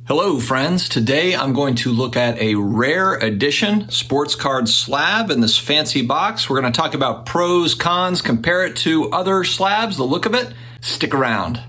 Hello friends, today I'm going to look at a rare edition sports card slab in this fancy box. We're going to talk about pros, cons, compare it to other slabs, the look of it. Stick around.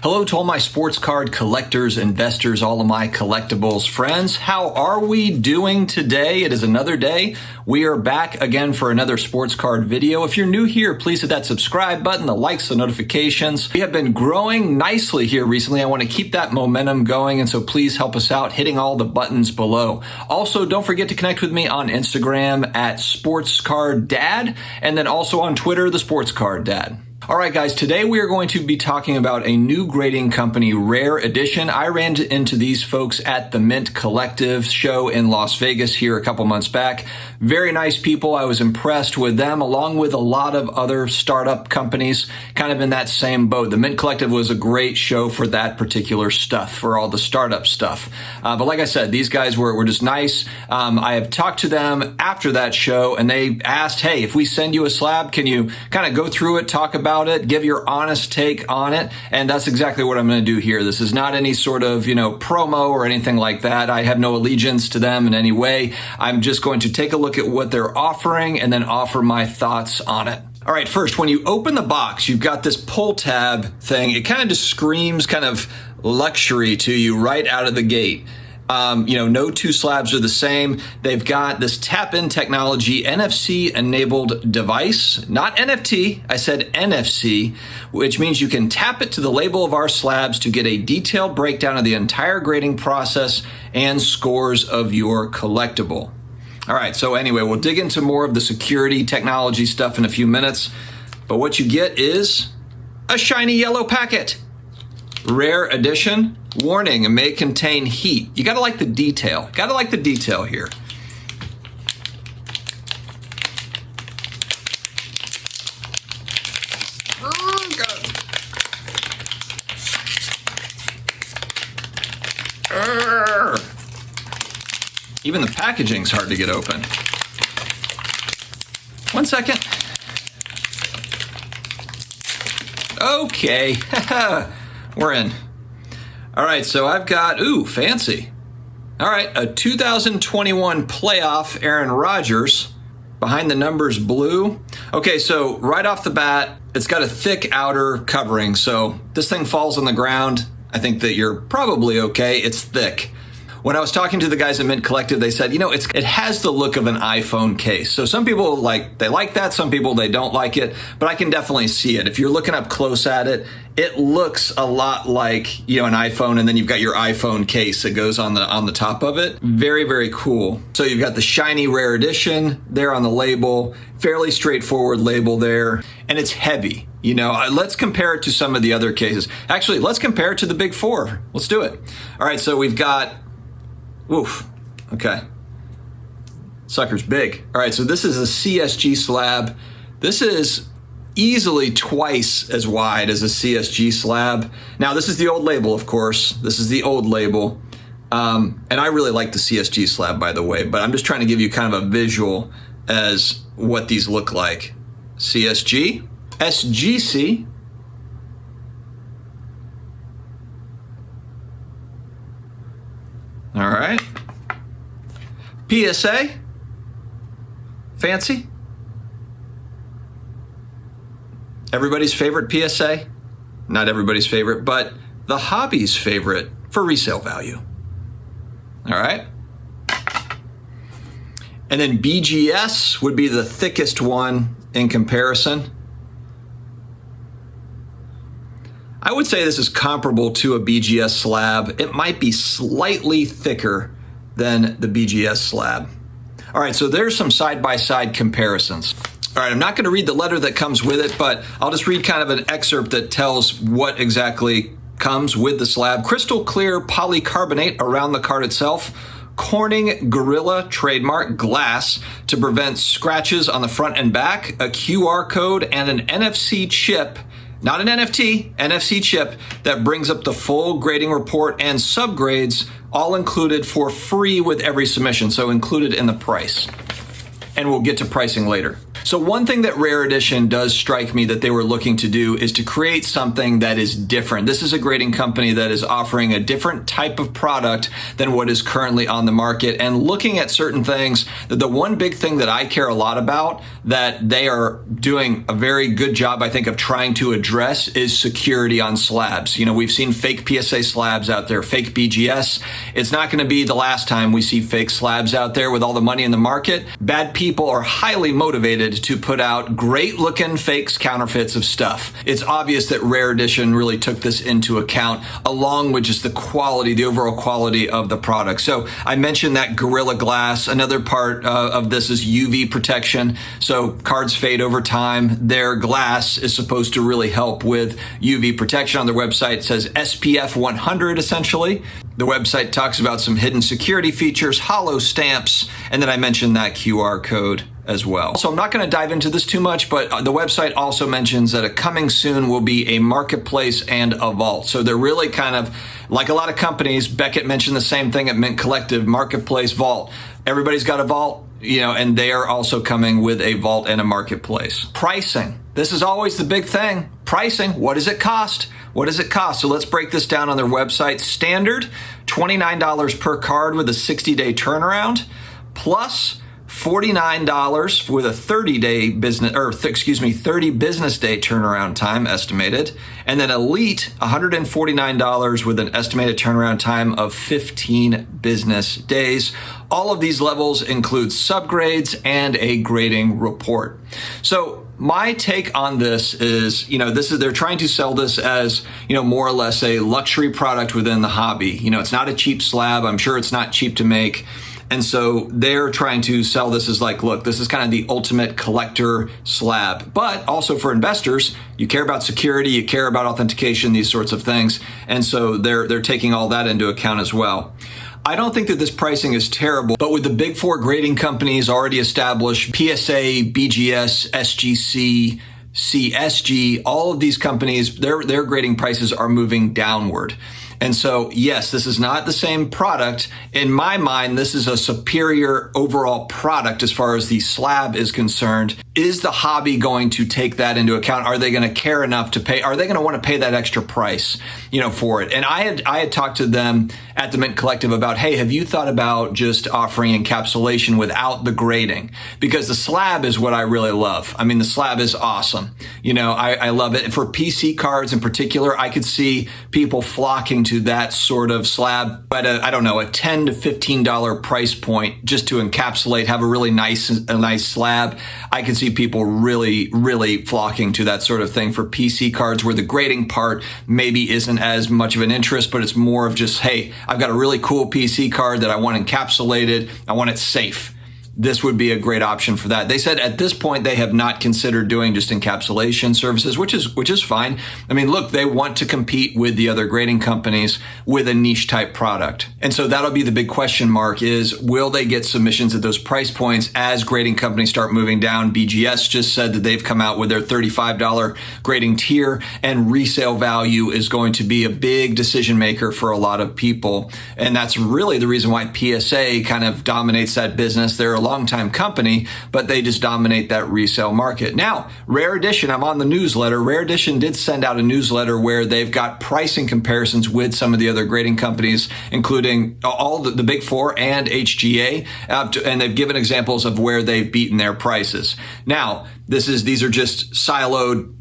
Hello to all my sports card collectors, investors, all of my collectibles friends. How are we doing today? It is another day. We are back again for another sports card video. If you're new here, please hit that subscribe button, the likes, the notifications. We have been growing nicely here recently. I want to keep that momentum going, and so please help us out hitting all the buttons below. Also, don't forget to connect with me on Instagram at sportscarddad, and then also on Twitter, the Sports Card Dad. All right, guys, today we are going to be talking about a new grading company, Rare Edition. I ran into these folks at the Mint Collective show in Las Vegas here a couple months back. Very nice people. I was impressed with them, along with a lot of other startup companies kind of in that same boat. The Mint Collective was a great show for that particular stuff, for all the startup stuff. But like I said, these guys were just nice. I have talked to them after that show, and they asked, hey, if we send you a slab, can you kind of go through it, talk about it, give your honest take on it? And that's exactly what I'm going to do here. This is not any sort of, promo or anything like that. I have no allegiance to them in any way. I'm just going to take a look at what they're offering and then offer my thoughts on it. All right, first, when you open the box, you've got this pull tab thing. It kind of just screams kind of luxury to you right out of the gate. No two slabs are the same. They've got this tap-in technology, NFC-enabled device, not NFT. I said NFC, which means you can tap it to the label of our slabs to get a detailed breakdown of the entire grading process and scores of your collectible. All right, so anyway, we'll dig into more of the security technology stuff in a few minutes. But what you get is a shiny yellow packet. Rare edition. Warning, it may contain heat. You gotta like the detail. Gotta like the detail here. Oh, God. Even the packaging's hard to get open. 1 second. Okay, we're in. All right, so I've got, fancy. All right, a 2021 playoff Aaron Rodgers, behind the numbers blue. Okay, so right off the bat, it's got a thick outer covering. So this thing falls on the ground. I think that you're probably okay. It's thick. When I was talking to the guys at Mint Collective, they said, it has the look of an iPhone case. So some people like that. Some people, they don't like it, but I can definitely see it. If you're looking up close at it, it looks a lot like, an iPhone, and then you've got your iPhone case that goes on the top of it. Very, very cool. So you've got the shiny Rare Edition there on the label, fairly straightforward label there, and it's heavy. Let's compare it to some of the other cases. Actually, let's compare it to the big four. Let's do it. All right, so we've got, okay. Sucker's big. All right, so this is a CSG slab. This is easily twice as wide as a CSG slab. Now, this is the old label, of course. This is the old label. And I really like the CSG slab, by the way, but I'm just trying to give you kind of a visual as what these look like. CSG, SGC, all right. PSA, fancy. Everybody's favorite PSA, not everybody's favorite, but the hobby's favorite for resale value. All right. And then BGS would be the thickest one in comparison. I would say this is comparable to a BGS slab. It might be slightly thicker than the BGS slab. All right, so there's some side-by-side comparisons. All right, I'm not going to read the letter that comes with it, but I'll just read kind of an excerpt that tells what exactly comes with the slab. Crystal clear polycarbonate around the card itself. Corning Gorilla trademark glass to prevent scratches on the front and back. A QR code and an NFC chip not an NFT, NFC chip that brings up the full grading report and subgrades, all included for free with every submission, so included in the price. And we'll get to pricing later. So one thing that Rare Edition does strike me that they were looking to do is to create something that is different. This is a grading company that is offering a different type of product than what is currently on the market, and looking at certain things. The one big thing that I care a lot about that they are doing a very good job, I think, of trying to address is security on slabs. You know, we've seen fake PSA slabs out there, fake BGS. It's not going to be the last time we see fake slabs out there with all the money in the market. Bad people are highly motivated to put out great looking fakes, counterfeits of stuff. It's obvious that Rare Edition really took this into account, along with just the quality, the overall quality of the product. So I mentioned that Gorilla Glass. Another part of this is UV protection. So cards fade over time. Their glass is supposed to really help with UV protection. On their website, it says SPF 100 essentially. The website talks about some hidden security features, hollow stamps, and then I mentioned that QR code as well. So I'm not going to dive into this too much, but the website also mentions that a coming soon will be a marketplace and a vault. So they're really kind of like a lot of companies. Beckett mentioned the same thing at Mint Collective, marketplace, vault. Everybody's got a vault, you know, and they are also coming with a vault and a marketplace. Pricing. This is always the big thing. Pricing. What does it cost? What does it cost? So let's break this down on their website. Standard, $29 per card with a 60-day turnaround, plus $49 with a 30 business day turnaround time estimated. And then Elite, $149 with an estimated turnaround time of 15 business days. All of these levels include subgrades and a grading report. So my take on this is, they're trying to sell this as, more or less a luxury product within the hobby. It's not a cheap slab. I'm sure it's not cheap to make. And so they're trying to sell this as like, look, this is kind of the ultimate collector slab. But also for investors, you care about security, you care about authentication, these sorts of things. And so they're taking all that into account as well. I don't think that this pricing is terrible, but with the big four grading companies already established, PSA, BGS, SGC, CSG, all of these companies, their grading prices are moving downward. And so, yes, this is not the same product. In my mind, this is a superior overall product as far as the slab is concerned. Is the hobby going to take that into account? Are they going to care enough to pay? Are they going to want to pay that extra price, for it? And I had talked to them at the Mint Collective about, hey, have you thought about just offering encapsulation without the grading? Because the slab is what I really love. I mean, the slab is awesome. I love it. And for PC cards in particular, I could see people flocking to that sort of slab at a $10 to $15 price point just to encapsulate, have a really nice slab. I could see people really, really flocking to that sort of thing for PC cards where the grading part maybe isn't as much of an interest, but it's more of just, hey, I've got a really cool PC card that I want encapsulated. I want it safe. This would be a great option for that. They said at this point they have not considered doing just encapsulation services, which is fine. I mean, look, they want to compete with the other grading companies with a niche type product. And so that'll be the big question mark is, will they get submissions at those price points as grading companies start moving down? BGS just said that they've come out with their $35 grading tier, and resale value is going to be a big decision maker for a lot of people. And that's really the reason why PSA kind of dominates that business. They're a long-time company, but they just dominate that resale market. Now, Rare Edition, I'm on the newsletter. Rare Edition did send out a newsletter where they've got pricing comparisons with some of the other grading companies, including all the big four and HGA, and they've given examples of where they've beaten their prices. Now, these are just siloed,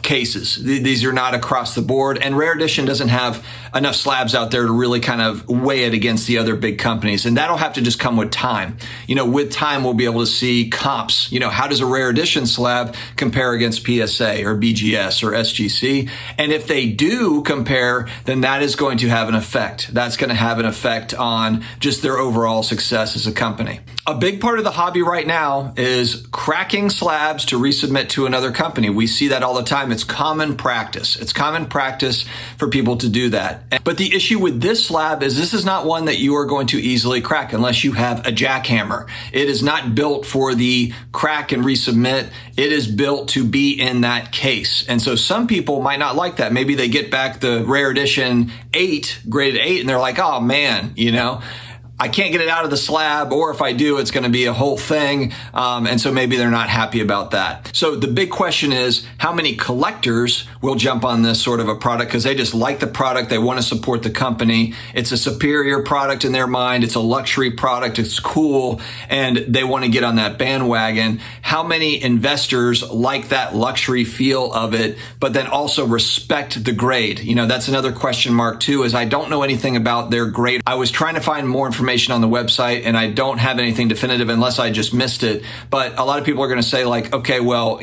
cases. These are not across the board, and Rare Edition doesn't have enough slabs out there to really kind of weigh it against the other big companies, and that'll have to just come with time. With time, we'll be able to see comps. How does a Rare Edition slab compare against PSA or BGS or SGC? And if they do compare, then that is going to have an effect. That's going to have an effect on just their overall success as a company. A big part of the hobby right now is cracking slabs slabs to resubmit to another company. We see that all the time. It's common practice. It's common practice for people to do that. But the issue with this slab is this is not one that you are going to easily crack unless you have a jackhammer. It is not built for the crack and resubmit. It is built to be in that case. And so some people might not like that. Maybe they get back the rare edition 8, graded 8, and they're like, oh man, I can't get it out of the slab, or if I do, it's going to be a whole thing. And so maybe they're not happy about that. So the big question is, how many collectors will jump on this sort of a product because they just like the product, they want to support the company. It's a superior product in their mind. It's a luxury product. It's cool, and they want to get on that bandwagon. How many investors like that luxury feel of it, but then also respect the grade? That's another question mark too, is I don't know anything about their grade. I was trying to find more information on the website, and I don't have anything definitive unless I just missed it. But a lot of people are going to say like, okay, well,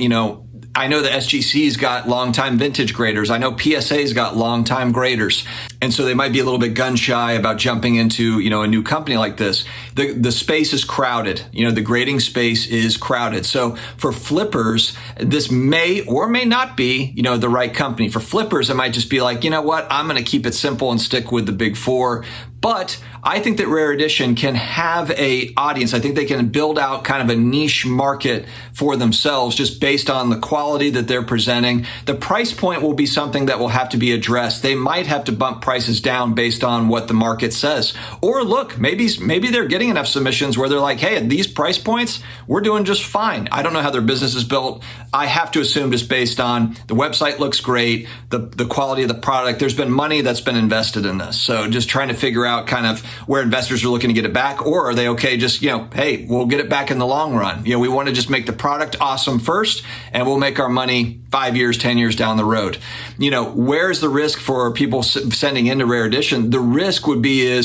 I know the SGC's got long-time vintage graders. I know PSA's got long-time graders. And so they might be a little bit gun shy about jumping into, a new company like this. The space is crowded. The grading space is crowded. So for flippers, this may or may not be, the right company. For flippers, it might just be like, you know what? I'm going to keep it simple and stick with the big four. But I think that Rare Edition can have a audience. I think they can build out kind of a niche market for themselves just based on the quality that they're presenting. The price point will be something that will have to be addressed. They might have to bump prices down based on what the market says. Or look, maybe they're getting enough submissions where they're like, hey, at these price points, we're doing just fine. I don't know how their business is built. I have to assume just based on the website looks great, the quality of the product. There's been money that's been invested in this. So just trying to figure out kind of where investors are looking to get it back, or are they okay just, hey, we'll get it back in the long run. We want to just make the product awesome first, and we'll make our money 5 years, 10 years down the road. Where's the risk for people sending into Rare Edition? The risk would be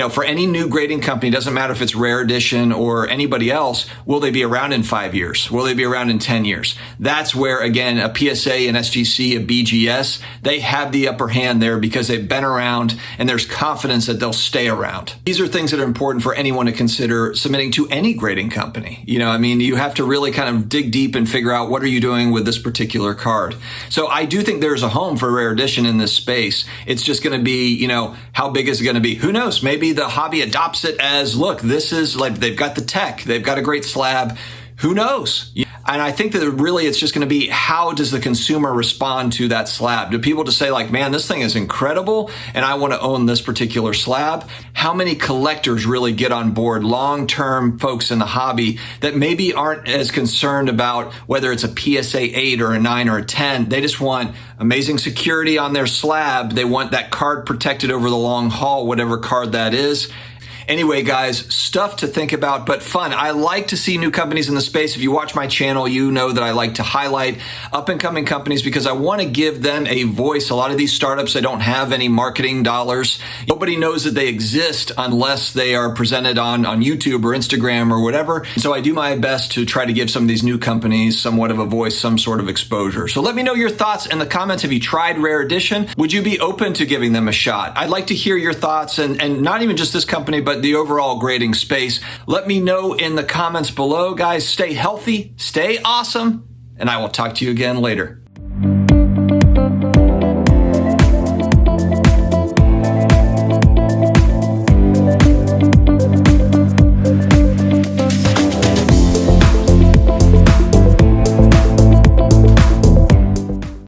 for any new grading company, doesn't matter if it's Rare Edition or anybody else, will they be around in 5 years? Will they be around in 10 years? That's where, again, a PSA, an SGC, a BGS, they have the upper hand there because they've been around and there's confidence that they'll stay around. These are things that are important for anyone to consider submitting to any grading company. You have to really kind of dig deep and figure out what are you doing with this particular card. So I do think there's a home for Rare Edition in this space. It's just going to be, how big is it going to be? Who knows? Maybe the hobby adopts it as, look, this is like, they've got the tech, they've got a great slab. Who knows? And I think that really it's just going to be, how does the consumer respond to that slab? Do people just say like, man, this thing is incredible and I want to own this particular slab? How many collectors really get on board, long-term folks in the hobby that maybe aren't as concerned about whether it's a PSA 8 or a 9 or a 10? They just want amazing security on their slab. They want that card protected over the long haul, whatever card that is. Anyway, guys, stuff to think about, but fun. I like to see new companies in the space. If you watch my channel, you know that I like to highlight up-and-coming companies because I want to give them a voice. A lot of these startups, they don't have any marketing dollars. Nobody knows that they exist unless they are presented on YouTube or Instagram or whatever. So I do my best to try to give some of these new companies somewhat of a voice, some sort of exposure. So let me know your thoughts in the comments. Have you tried Rare Edition? Would you be open to giving them a shot? I'd like to hear your thoughts, and not even just this company, but the overall grading space. Let me know in the comments below. Guys, stay healthy, stay awesome, and I will talk to you again later.